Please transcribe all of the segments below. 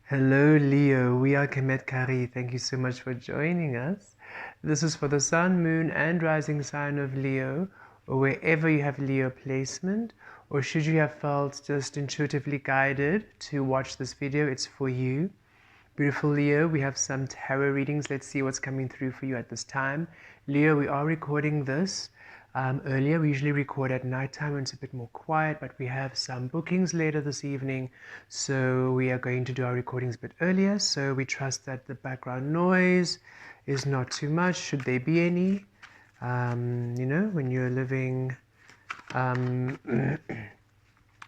Hello, Leo. We are Kemet Kah-Ri. Thank you so much for joining us. This is for the Sun, Moon, and Rising sign of Leo, or wherever you have Leo placement, or should you have felt just intuitively guided to watch this video, it's for you. Beautiful Leo, we have some tarot readings. Let's see what's coming through for you at this time. Leo, we are recording this earlier. We usually record at nighttime when it's a bit more quiet, but we have some bookings later this evening, so we are going to do our recordings a bit earlier. So we trust that the background noise is not too much, should there be any. When you're living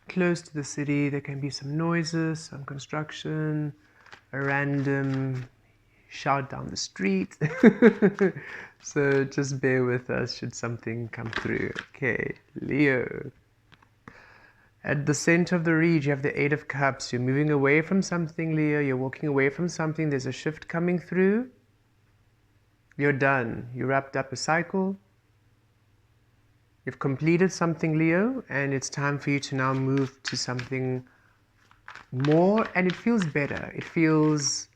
close to the city, there can be some noises, some construction, a random shout down the street. So just bear with us should something come through. Okay, Leo. At the center of the reed, you have the Eight of Cups. You're moving away from something, Leo. You're walking away from something. There's a shift coming through. You're done. You wrapped up a cycle. You've completed something, Leo, and it's time for you to now move to something more, and it feels better. It feels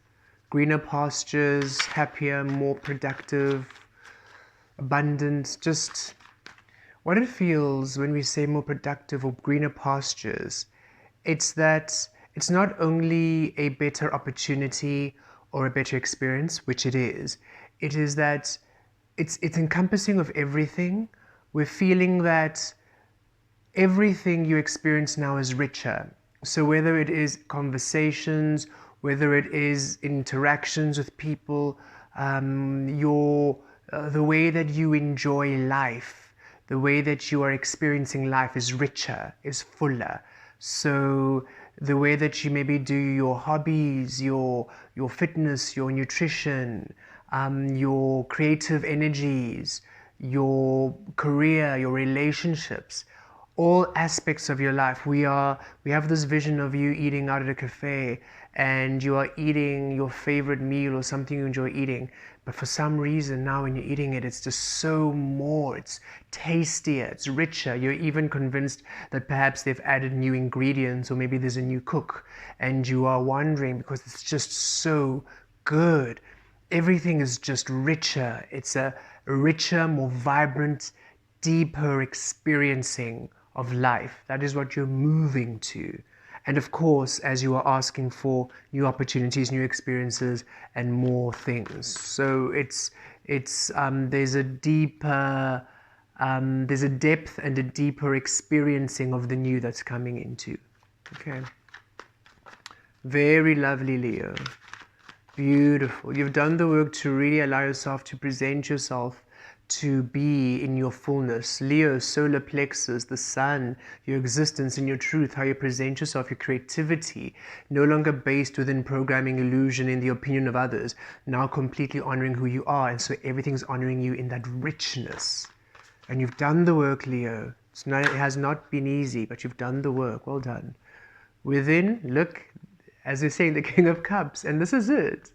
greener pastures, happier, more productive, abundant. Just what it feels when we say more productive or greener pastures, it's that it's not only a better opportunity or a better experience, which it is that it's encompassing of everything. We're feeling that everything you experience now is richer. So whether it is conversations, whether it is interactions with people, the way that you enjoy life, the way that you are experiencing life is richer, is fuller. So the way that you maybe do your hobbies, your fitness, your nutrition, your creative energies, your career, your relationships, all aspects of your life. We have this vision of you eating out at a cafe and you are eating your favorite meal or something you enjoy eating, but for some reason now when you're eating it, it's just so more, it's tastier, it's richer. You're even convinced that perhaps they've added new ingredients, or maybe there's a new cook and you are wondering because it's just so good. Everything is just richer. It's a richer, more vibrant, deeper experiencing of life. That is what you're moving to. And of course, as you are asking for new opportunities, new experiences, and more things. So there's a deeper, there's a depth and a deeper experiencing of the new that's coming into. Okay. Very lovely, Leo. Beautiful. You've done the work to really allow yourself to present yourself to be in your fullness. Leo, solar plexus, the sun, your existence and your truth, how you present yourself, your creativity, no longer based within programming, illusion, in the opinion of others, now completely honoring who you are. And so everything's honoring you in that richness. And you've done the work, Leo. It has not been easy, but you've done the work. Well done. Within, look, as they say, the King of Cups, and this is it.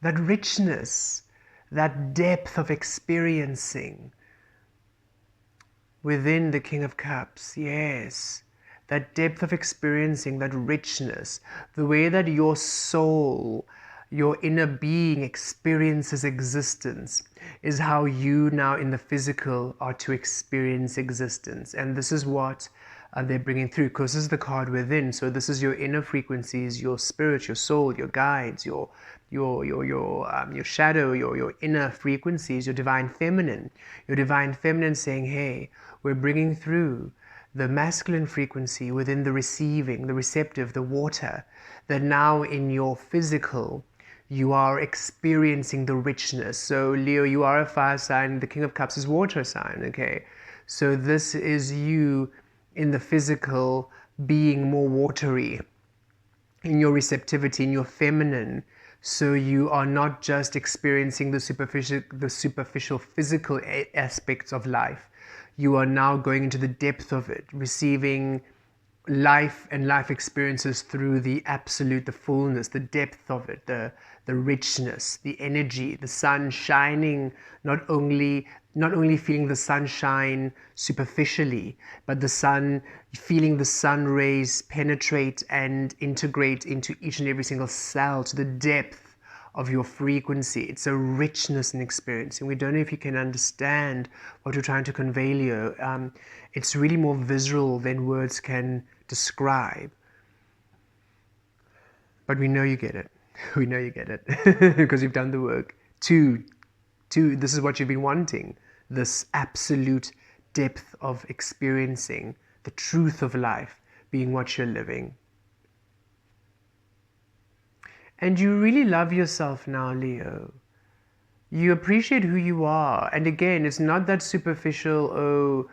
That richness, that depth of experiencing within the King of Cups, yes. That depth of experiencing, that richness, the way that your soul, your inner being experiences existence is how you now in the physical are to experience existence. And this is what they're bringing through, because this is the card within. So this is your inner frequencies, your spirit, your soul, your guides, your shadow, your inner frequencies, your divine feminine. Your divine feminine saying, hey, we're bringing through the masculine frequency within the receiving, the receptive, the water, that now in your physical, you are experiencing the richness. So Leo, you are a fire sign. The King of Cups is water sign, okay? So this is you in the physical being more watery, in your receptivity, in your feminine. So you are not just experiencing the superficial physical aspects of life. You are now going into the depth of it, receiving life and life experiences through the absolute, the fullness, the depth of it, the richness, the energy, the sun shining, not only feeling the sunshine superficially, but the sun, feeling the sun rays penetrate and integrate into each and every single cell to the depth of your frequency. It's a richness in experience, and we don't know if you can understand what we're trying to convey here. It's really more visceral than words can describe, but we know you get it. We know you get it because you've done the work. This is what you've been wanting, this absolute depth of experiencing the truth of life being what you're living. And you really love yourself now, Leo. You appreciate who you are. And again, it's not that superficial,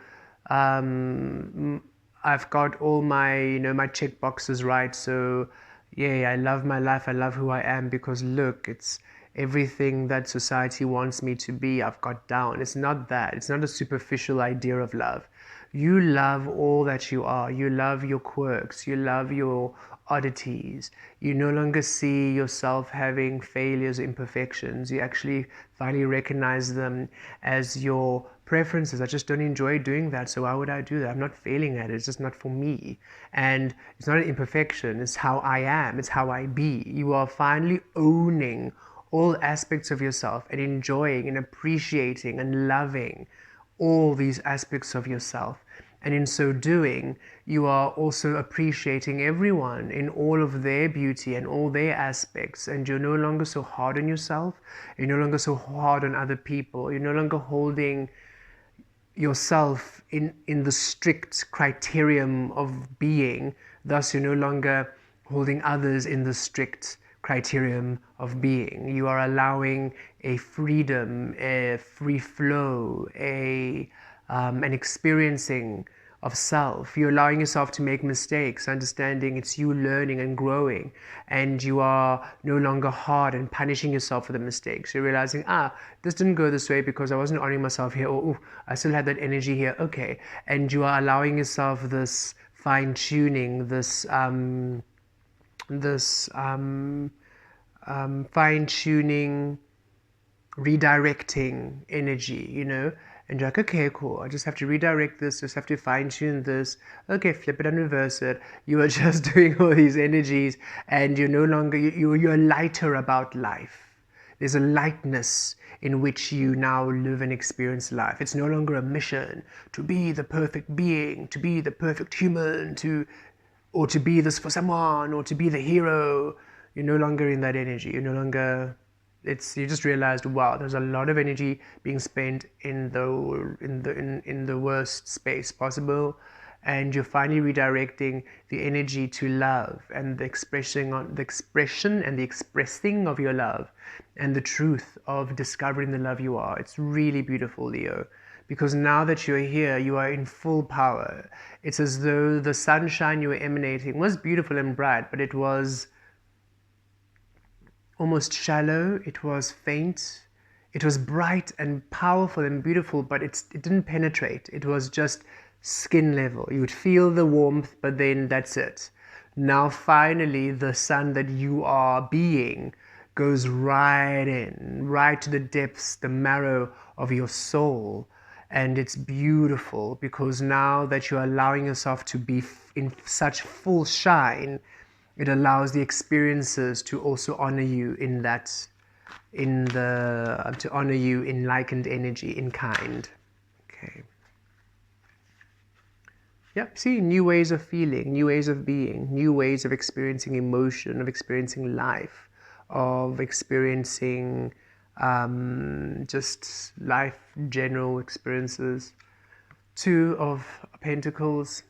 I've got all my, my check boxes right. So yeah, I love my life. I love who I am because look, it's everything that society wants me to be, I've got down. It's not that. It's not a superficial idea of love. You love all that you are. You love your quirks. You love your oddities. You no longer see yourself having failures, imperfections. You actually finally recognize them as your preferences. I just don't enjoy doing that, so why would I do that? I'm not failing at it. It's just not for me. And it's not an imperfection. It's how I am. It's how I be. You are finally owning all aspects of yourself and enjoying and appreciating and loving all these aspects of yourself. And in so doing, you are also appreciating everyone in all of their beauty and all their aspects. And you're no longer so hard on yourself. You're no longer so hard on other people. You're no longer holding yourself in the strict criterion of being. Thus, you're no longer holding others in the strict criterion of being. You are allowing a freedom, a free flow, an experiencing of self. You're allowing yourself to make mistakes, understanding it's you learning and growing, and you are no longer hard and punishing yourself for the mistakes. You're realizing, this didn't go this way because I wasn't honoring myself here, or I still had that energy here, okay. And you are allowing yourself this fine-tuning, this fine-tuning, redirecting energy, and you're like, okay, cool, I just have to redirect this, just have to fine-tune this, okay, flip it and reverse it. You are just doing all these energies, and you're no longer, you're lighter about life. There's a lightness in which you now live and experience life. It's no longer a mission to be the perfect being, to be the perfect human, or to be this for someone, or to be the hero. You're no longer in that energy. You're no longer, you just realized, wow, there's a lot of energy being spent in the worst space possible, and you're finally redirecting the energy to love and the expression and the expressing of your love and the truth of discovering the love you are. It's really beautiful, Leo. Because now that you're here, you are in full power. It's as though the sunshine you were emanating was beautiful and bright, but it was almost shallow, it was faint, it was bright and powerful and beautiful, but it didn't penetrate. It was just skin level. You would feel the warmth, but then that's it. Now finally, the sun that you are being goes right in, right to the depths, the marrow of your soul. And it's beautiful because now that you're allowing yourself to be in such full shine, it allows the experiences to also honor you in that, to honor you in likened energy, in kind. Okay. Yep, see, new ways of feeling, new ways of being, new ways of experiencing emotion, of experiencing life, of experiencing just life, general experiences. Two of Pentacles,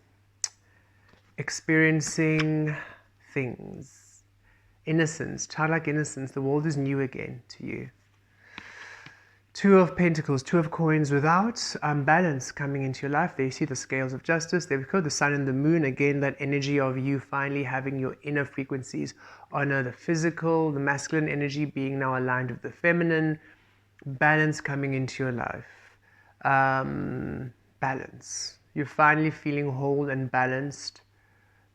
experiencing things. Innocence, childlike innocence, the world is new again to you. Two of Pentacles, Two of Coins, without balance coming into your life. There you see the scales of justice. There we go, the sun and the moon. Again, that energy of you finally having your inner frequencies honor the physical, the masculine energy being now aligned with the feminine. Balance coming into your life. Balance. You're finally feeling whole and balanced.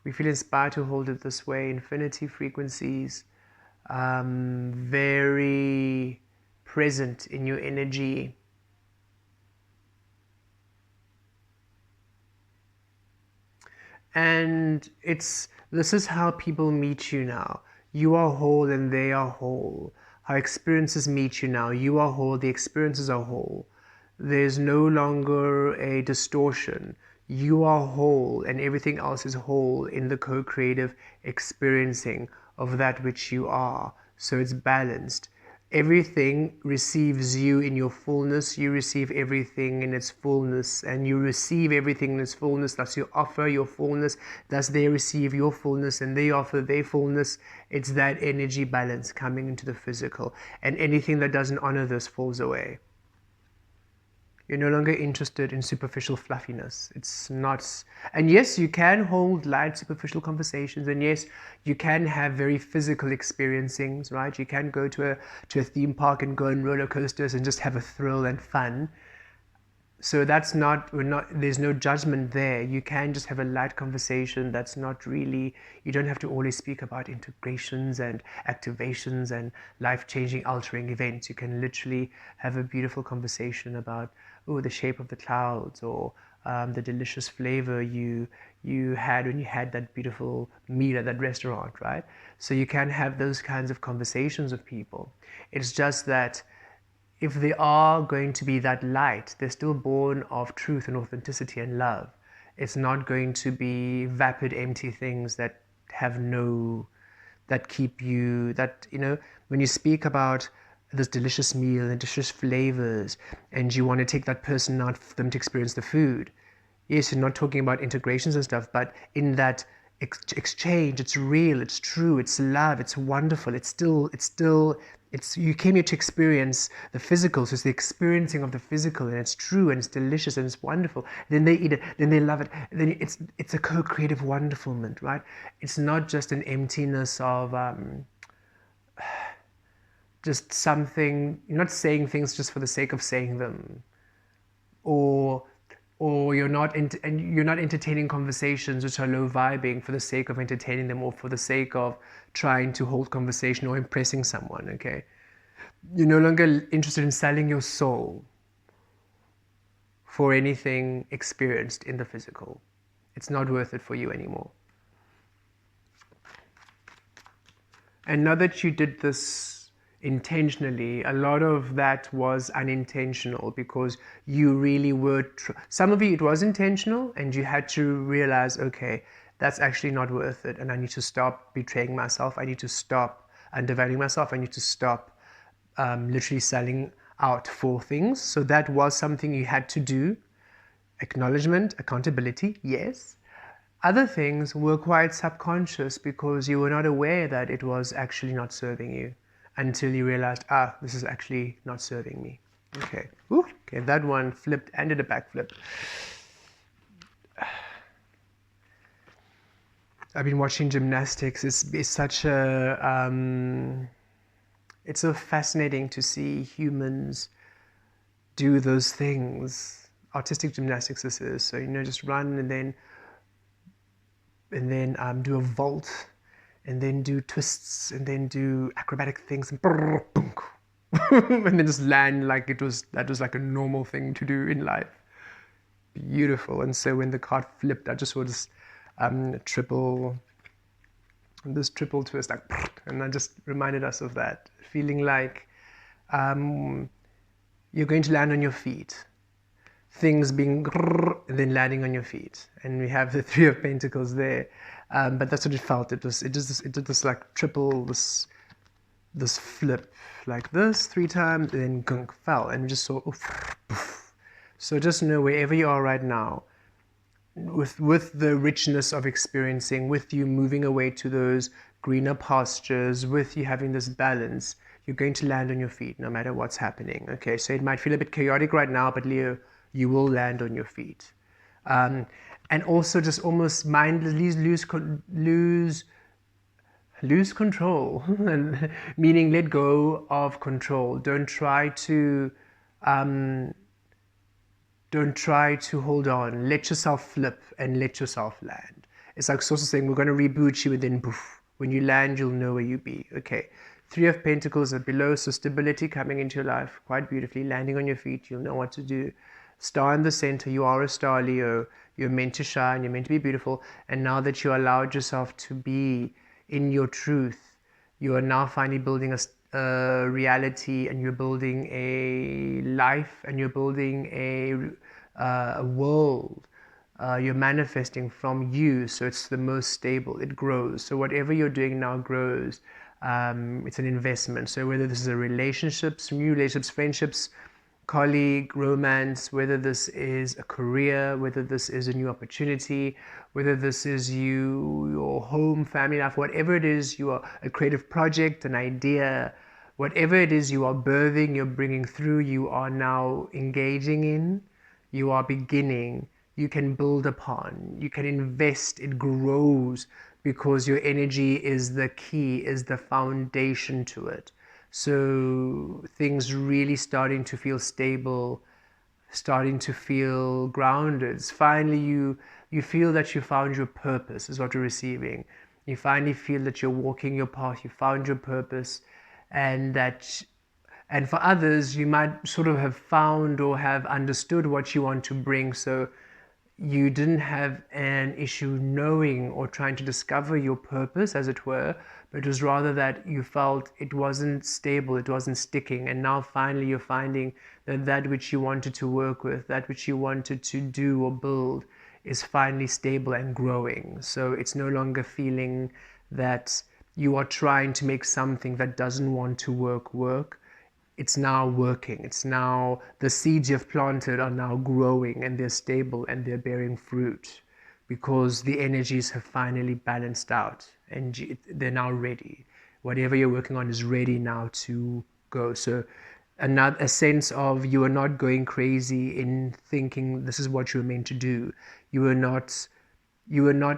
We feel inspired to hold it this way. Infinity frequencies, very present in your energy. And this is how people meet you now. You are whole and they are whole. How experiences meet you now. You are whole, the experiences are whole. There's no longer a distortion. You are whole and everything else is whole in the co-creative experiencing of that which you are. So it's balanced. Everything receives you in your fullness. You receive everything in its fullness, and you receive everything in its fullness. Thus you offer your fullness. Thus they receive your fullness and they offer their fullness. It's that energy balance coming into the physical, and anything that doesn't honor this falls away. You're no longer interested in superficial fluffiness. It's not. And yes, you can hold light superficial conversations, and yes, you can have very physical experiencings, right? You can go to a theme park and go on roller coasters and just have a thrill and fun. So that's not, there's no judgment there. You can just have a light conversation. That's not really, you don't have to always speak about integrations and activations and life-changing, altering events. You can literally have a beautiful conversation about, oh, the shape of the clouds, or the delicious flavor you had when you had that beautiful meal at that restaurant, right? So you can have those kinds of conversations with people. It's just that if they are going to be that light, they're still born of truth and authenticity and love. It's not going to be vapid, empty things that have no, that keep you, that, when you speak about this delicious meal and delicious flavors, and you want to take that person out for them to experience the food. Yes, you're not talking about integrations and stuff, but in that exchange, it's real, it's true, it's love, it's wonderful, you came here to experience the physical, so it's the experiencing of the physical, and it's true, and it's delicious, and it's wonderful. Then they eat it, then they love it, then it's a co-creative wonderfulment, right? It's not just an emptiness of just something. You're not saying things just for the sake of saying them, or you're not entertaining conversations which are low vibing for the sake of entertaining them, or for the sake of trying to hold conversation or impressing someone. Okay, you're no longer interested in selling your soul for anything experienced in the physical. It's not worth it for you anymore. And now that you did this intentionally, a lot of that was unintentional, because you really were some of it was intentional, and you had to realize, okay, that's actually not worth it, and I need to stop betraying myself, I need to stop undervaluing myself, I need to stop literally selling out for things. So that was something you had to do. Acknowledgement, accountability, yes. Other things were quite subconscious, because you were not aware that it was actually not serving you, until you realized, this is actually not serving me. Okay. Ooh, okay, that one flipped and did a backflip. I've been watching gymnastics. It's such a it's so fascinating to see humans do those things. Artistic gymnastics, this is. So, just run and then do a vault, and then do twists, and then do acrobatic things, and and then just land like that was like a normal thing to do in life. Beautiful. And so when the card flipped, I just saw this triple twist, like, and that just reminded us of that feeling, like you're going to land on your feet, things being and then landing on your feet, and we have the Three of Pentacles there. But that's what it felt. It did this like triple, this flip like this 3 times, and then gunk, fell, and we just saw oof, poof. So just know, wherever you are right now, with the richness of experiencing, with you moving away to those greener pastures, with you having this balance, you're going to land on your feet no matter what's happening. Okay, so it might feel a bit chaotic right now, but Leo, you will land on your feet. And also just almost mindlessly lose control, meaning let go of control. Don't try to hold on. Let yourself flip and let yourself land. It's like sort of saying, we're going to reboot you, and then poof, when you land, you'll know where you be. Okay. Three of Pentacles are below, so stability coming into your life quite beautifully. Landing on your feet, you'll know what to do. Star in the center, you are a star, Leo. You're meant to shine, you're meant to be beautiful. And now that you allowed yourself to be in your truth, you are now finally building a reality, and you're building a life, and you're building a world. You're manifesting from you, so it's the most stable. It grows. So whatever you're doing now grows. It's an investment. So whether this is a relationships, new relationships, friendships, colleague, romance, whether this is a career, whether this is a new opportunity, whether this is your home, family life, whatever it is, you are a creative project, an idea, whatever it is you are birthing, you're bringing through, you are now engaging in, you are beginning, you can build upon, you can invest, it grows because your energy is the key, is the foundation to it. So things really starting to feel stable, starting to feel grounded. Finally, you feel that you found your purpose is what you're receiving. You finally feel that you're walking your path, you found your purpose, and for others, you might sort of have found or have understood what you want to bring. So you didn't have an issue knowing or trying to discover your purpose, as it were, but it was rather that you felt it wasn't stable, it wasn't sticking. And now finally you're finding that that which you wanted to work with, that which you wanted to do or build, is finally stable and growing. So it's no longer feeling that you are trying to make something that doesn't want to work. It's now working. It's now, the seeds you've planted are now growing, and they're stable, and they're bearing fruit because the energies have finally balanced out, and they're now ready. Whatever you're working on is ready now to go. So a sense of, you are not going crazy in thinking this is what you're meant to do. You were not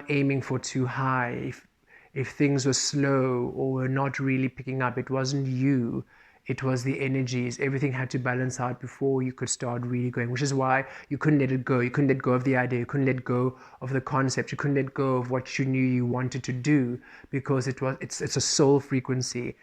aiming for too high. If things were slow or were not really picking up, it wasn't you, it was the energies. Everything had to balance out before you could start really going, which is why you couldn't let it go. You couldn't let go of the idea. You couldn't let go of the concept. You couldn't let go of what you knew you wanted to do, because it's a soul frequency.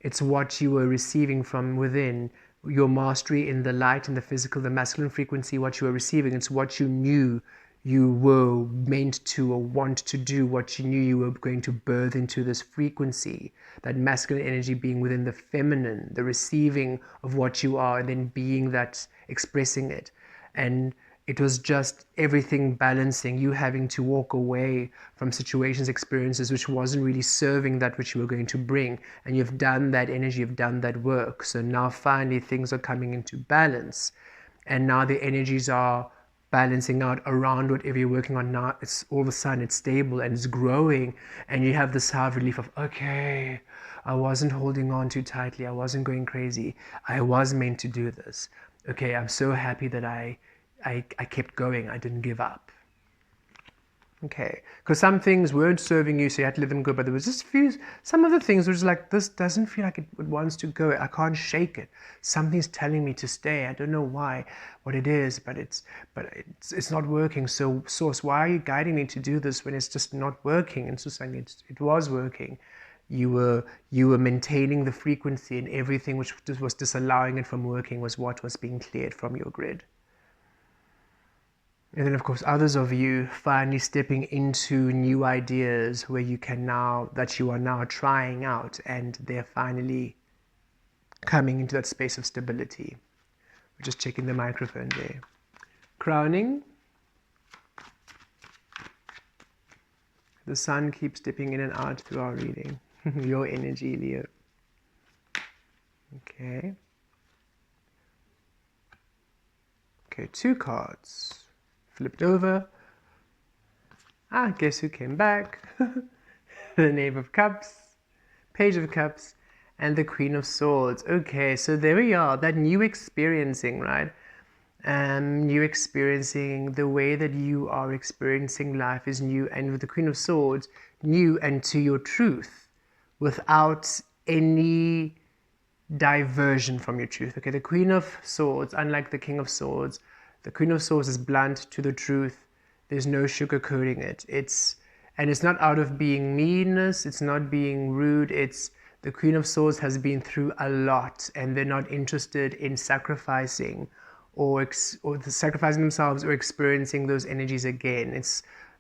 It's what you were receiving from within, your mastery in the light, in the physical, the masculine frequency, what you were receiving. It's what you knew you were meant to or want to do, what you knew you were going to birth into this frequency, that masculine energy being within the feminine, the receiving of what you are, and then being that, expressing it. And it was just everything balancing, you having to walk away from situations, experiences which wasn't really serving that which you were going to bring. And you've done that energy, you've done that work. So now finally things are coming into balance. And now the energies are balancing out around whatever you're working on now. It's all of a sudden it's stable and it's growing, and you have this sigh of relief of, okay, I wasn't holding on too tightly, I wasn't going crazy, I was meant to do this. Okay, I'm so happy that I kept going, I didn't give up. Okay, because some things weren't serving you, so you had to let them go. But there was just some of the things were just like, this doesn't feel like it wants to go. I can't shake it. Something's telling me to stay. I don't know why, what it is, but it's not working. So Source, why are you guiding me to do this when it's just not working? And so saying it was working. You were maintaining the frequency, and everything which was disallowing it from working was what was being cleared from your grid. And then, of course, others of you finally stepping into new ideas where you are now trying out, and they're finally coming into that space of stability. We're just checking the microphone there. Crowning. The sun keeps dipping in and out through our reading. Your energy, Leo. Okay. Okay, 2 cards. Flipped over. Guess who came back? The Knave of Cups, Page of Cups, and the Queen of Swords. Okay, so there we are, that new experiencing, right? New experiencing, the way that you are experiencing life is new, and with the Queen of Swords, new and to your truth, without any diversion from your truth. Okay, the Queen of Swords, unlike the King of Swords, the Queen of Swords is blunt to the truth. There's no sugarcoating it. And it's not out of being meanness, it's not being rude, it's the Queen of Swords has been through a lot and they're not interested in sacrificing or sacrificing themselves or experiencing those energies again.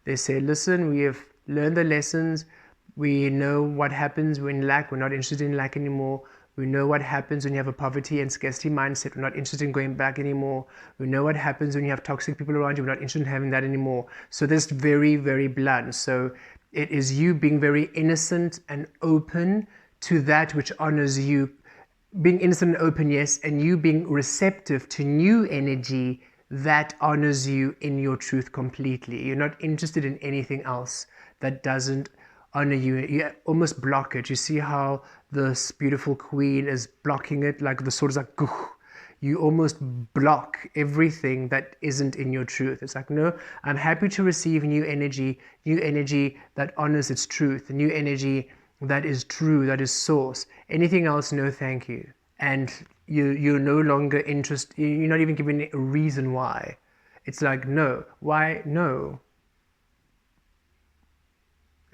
They say, listen, we have learned the lessons. We know what happens when lack. We're not interested in lack anymore. We know what happens when you have a poverty and scarcity mindset. We're not interested in going back anymore. We know what happens when you have toxic people around you. We're not interested in having that anymore. So this is very, very blunt. So it is you being very innocent and open to that which honors you. Being innocent and open, yes, and you being receptive to new energy that honors you in your truth completely. You're not interested in anything else that doesn't honor you. You almost block it. You see how this beautiful queen is blocking it, like the sword is like, Gugh. You almost block everything that isn't in your truth. It's like, no, I'm happy to receive new energy that honors its truth, new energy that is true, that is source. Anything else, no thank you. And you're no longer interested, you're not even giving a reason why. It's like, no. Why? No.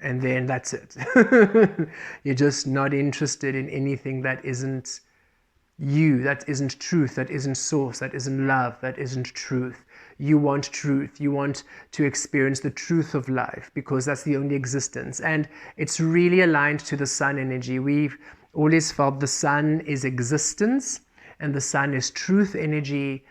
And then that's it. You're just not interested in anything that isn't you, that isn't truth, that isn't source, that isn't love, that isn't truth. You want truth. You want to experience the truth of life because that's the only existence. And it's really aligned to the sun energy. We've always felt the sun is existence and the sun is truth energy.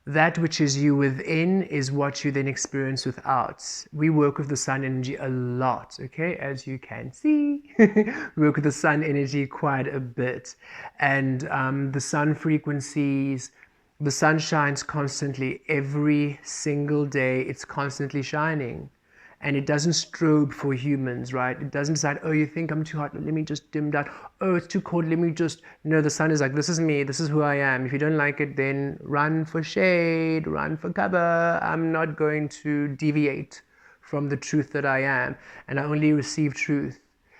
That which is you within is what you then experience without. We work with the sun energy a lot, okay? As you can see, we work with the sun energy quite a bit. And the sun frequencies, the sun shines constantly every single day. It's constantly shining. And it doesn't strobe for humans, right? It doesn't decide, oh, you think I'm too hot, let me just dim down. Oh, it's too cold, let me just... No, the sun is like, this is me, this is who I am. If you don't like it, then run for shade, run for cover. I'm not going to deviate from the truth that I am. And I only receive truth.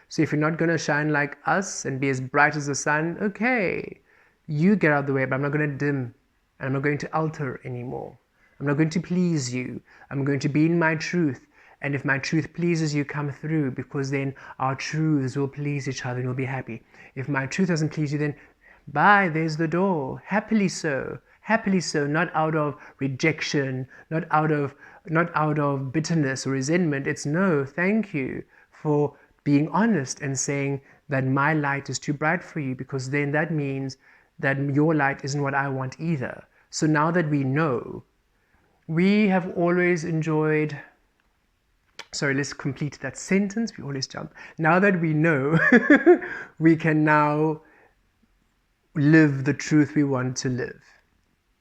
So if you're not going to shine like us and be as bright as the sun, okay, you get out of the way, but I'm not going to dim. And I'm not going to alter anymore. I'm not going to please you. I'm going to be in my truth. And if my truth pleases you, come through, because then our truths will please each other and we'll be happy. If my truth doesn't please you, then bye, there's the door. Happily so, not out of rejection, not out of bitterness or resentment. It's no, thank you for being honest and saying that my light is too bright for you, because then that means that your light isn't what I want either. So now that we know, we have always enjoyed... Sorry, let's complete that sentence. We always jump. Now that we know, we can now live the truth we want to live.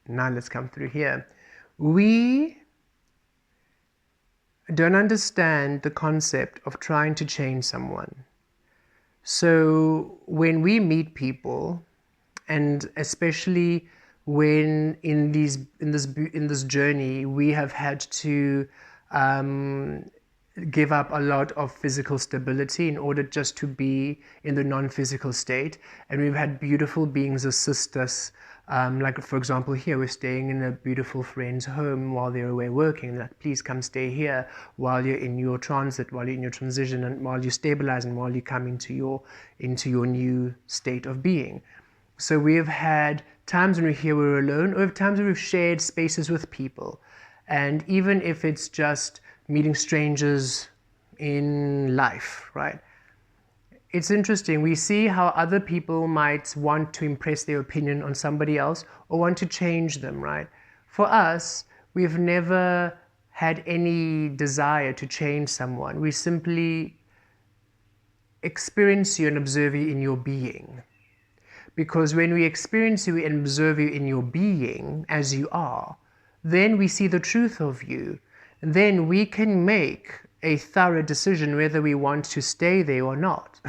Now let's come through here. We don't understand the concept of trying to change someone. So when we meet people, and especially when in this journey we have had to give up a lot of physical stability in order just to be in the non-physical state. And we've had beautiful beings assist us. Like, for example, here we're staying in a beautiful friend's home while they're away working. Like, please come stay here while you're in your transit, while you're in your transition, and while you stabilize, and while you come into your new state of being. So we have had times when we're here, we're alone, or times when we've shared spaces with people. And even if it's just meeting strangers in life, right? It's interesting. We see how other people might want to impress their opinion on somebody else or want to change them, right? For us, we've never had any desire to change someone. We simply experience you and observe you in your being. Because when we experience you and observe you in your being as you are, then we see the truth of you. Then we can make a thorough decision whether we want to stay there or not.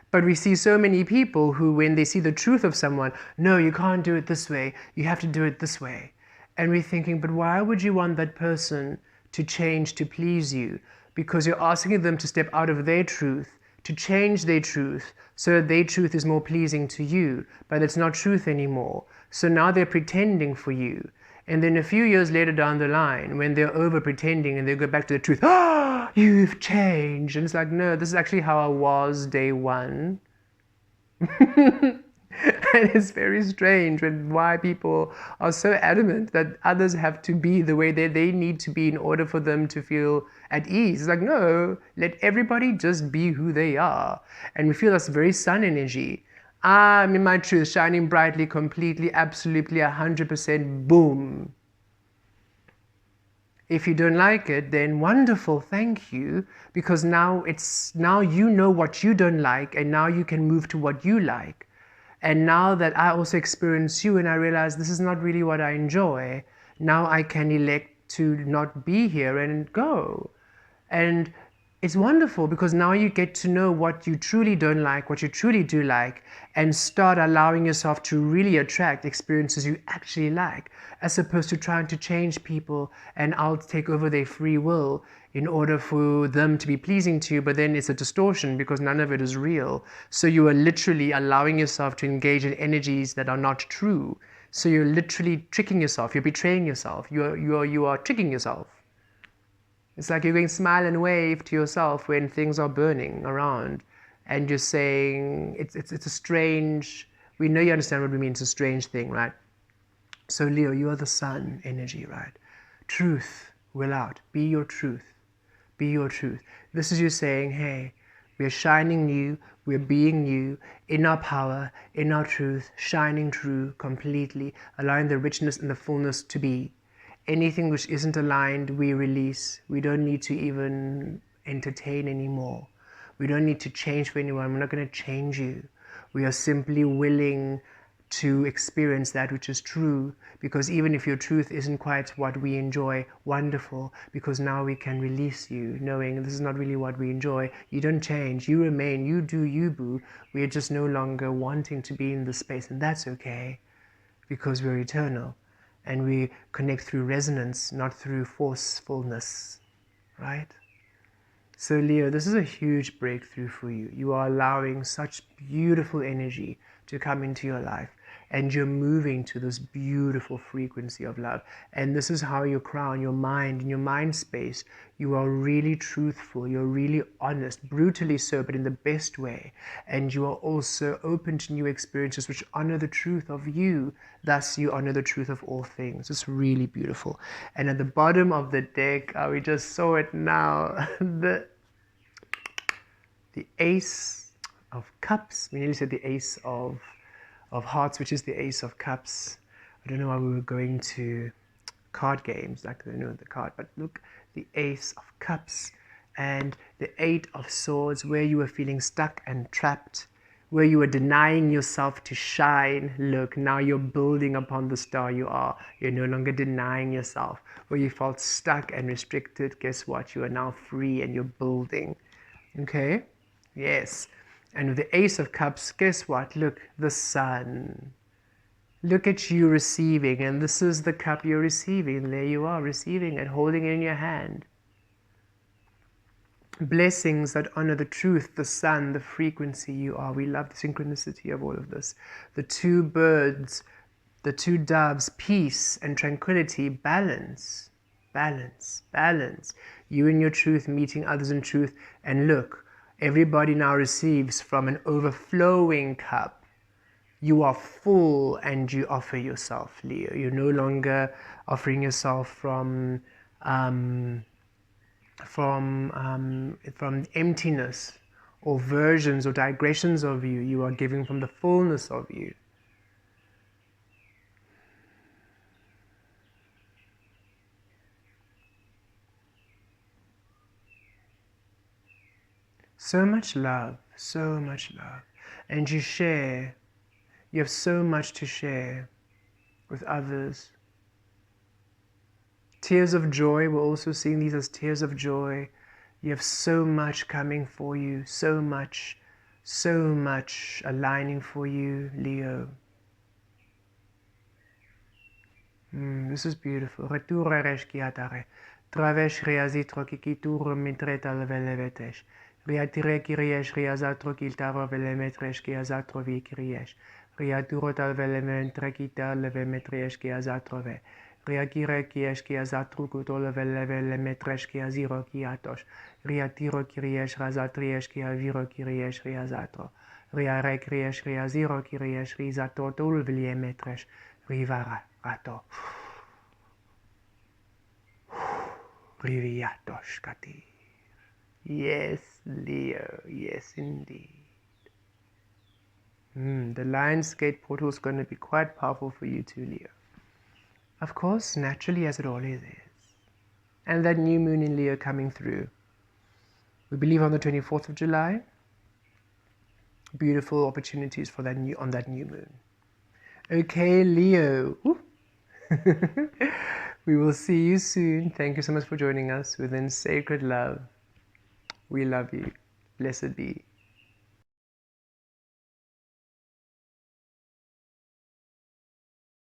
But we see so many people who, when they see the truth of someone, no, you can't do it this way, you have to do it this way. And we're thinking, but why would you want that person to change to please you? Because you're asking them to step out of their truth, to change their truth, so that their truth is more pleasing to you, but it's not truth anymore. So now they're pretending for you. And then a few years later down the line, when they're over pretending and they go back to the truth, ah, you've changed. And it's like, no, this is actually how I was day one. And it's very strange why people are so adamant that others have to be the way they need to be in order for them to feel at ease. It's like, no, let everybody just be who they are. And we feel that's very sun energy. I'm in my truth, shining brightly, completely, absolutely, 100%, boom. If you don't like it, then wonderful, thank you, because now you know what you don't like, and now you can move to what you like. And now that I also experience you and I realize this is not really what I enjoy, now I can elect to not be here and go. And it's wonderful because now you get to know what you truly don't like, what you truly do like, and start allowing yourself to really attract experiences you actually like, as opposed to trying to change people and I'll take over their free will in order for them to be pleasing to you, but then it's a distortion because none of it is real. So you are literally allowing yourself to engage in energies that are not true. So you're literally tricking yourself, you're betraying yourself, you are tricking yourself. It's like you're going smile and wave to yourself when things are burning around and you're saying, it's a strange, we know you understand what we mean, it's a strange thing, right? So Leo, you are the sun energy, right? Truth will out, be your truth. Be your truth. This is you saying, hey, we're shining new, we're being new, in our power, in our truth, shining true, completely, allowing the richness and the fullness to be. Anything which isn't aligned, we release. We don't need to even entertain anymore. We don't need to change for anyone. We're not going to change you. We are simply willing to experience that which is true, because even if your truth isn't quite what we enjoy, wonderful, because now we can release you, knowing this is not really what we enjoy. You don't change, you remain, you do you, boo. We are just no longer wanting to be in this space, and that's okay, because we're eternal, and we connect through resonance, not through forcefulness, right? So Leo, this is a huge breakthrough for you. You are allowing such beautiful energy to come into your life, and you're moving to this beautiful frequency of love. And this is how you crown your mind, in your mind space. You are really truthful, you're really honest, brutally so, but in the best way. And you are also open to new experiences which honor the truth of you. Thus you honor the truth of all things. It's really beautiful. And at the bottom of the deck, we just saw it now, the Ace of Cups. We nearly said the Ace of Hearts, which is the Ace of Cups. I don't know why we were going to card games, like they know the card, but look, the Ace of Cups and the Eight of Swords, where you were feeling stuck and trapped, where you were denying yourself to shine. Look, now you're building upon the star you are. You're no longer denying yourself. Where you felt stuck and restricted, guess what? You are now free and you're building. Okay? Yes. And with the Ace of Cups, guess what? Look, the sun. Look at you receiving, and this is the cup you're receiving. There you are, receiving it, holding it in your hand. Blessings that honor the truth, the sun, the frequency you are. We love the synchronicity of all of this. The two birds, the two doves, peace and tranquility, balance, balance, balance. You in your truth, meeting others in truth, and look, everybody now receives from an overflowing cup. You are full and you offer yourself, Leo. You're no longer offering yourself from emptiness or versions or digressions of you. You are giving from the fullness of you. So much love, so much love. And you share. You have so much to share with others. Tears of joy, we're also seeing these as tears of joy. You have so much coming for you, so much aligning for you, Leo. This is beautiful. Retura reshkiatare. Travesh riazitro kikituro mitretal velevetesh. Riatire kiriesh riazatro kiltaro velemetresh kiazatro vi kiriesh. Riaturo tal velementre kital levemetresh kiazatrove. Ria kire kiesh kia zatru kutole vele metresh kia ziro kia tosh. Ria tiro kiriesh razatriesh kia viro kiriesh ria zatro. Ria re kriesh ria ziro kiriesh rizato tul vilie metresh. Rivara rato. Riviatosh kati. Yes, Leo. Yes, indeed. The Lion's Gate portal is going to be quite powerful for you too, Leo. Of course, naturally, as it always is. And that new moon in Leo coming through. We believe on the 24th of July. Beautiful opportunities for that on that new moon. Okay, Leo. We will see you soon. Thank you so much for joining us within Sacred Love. We love you. Blessed be.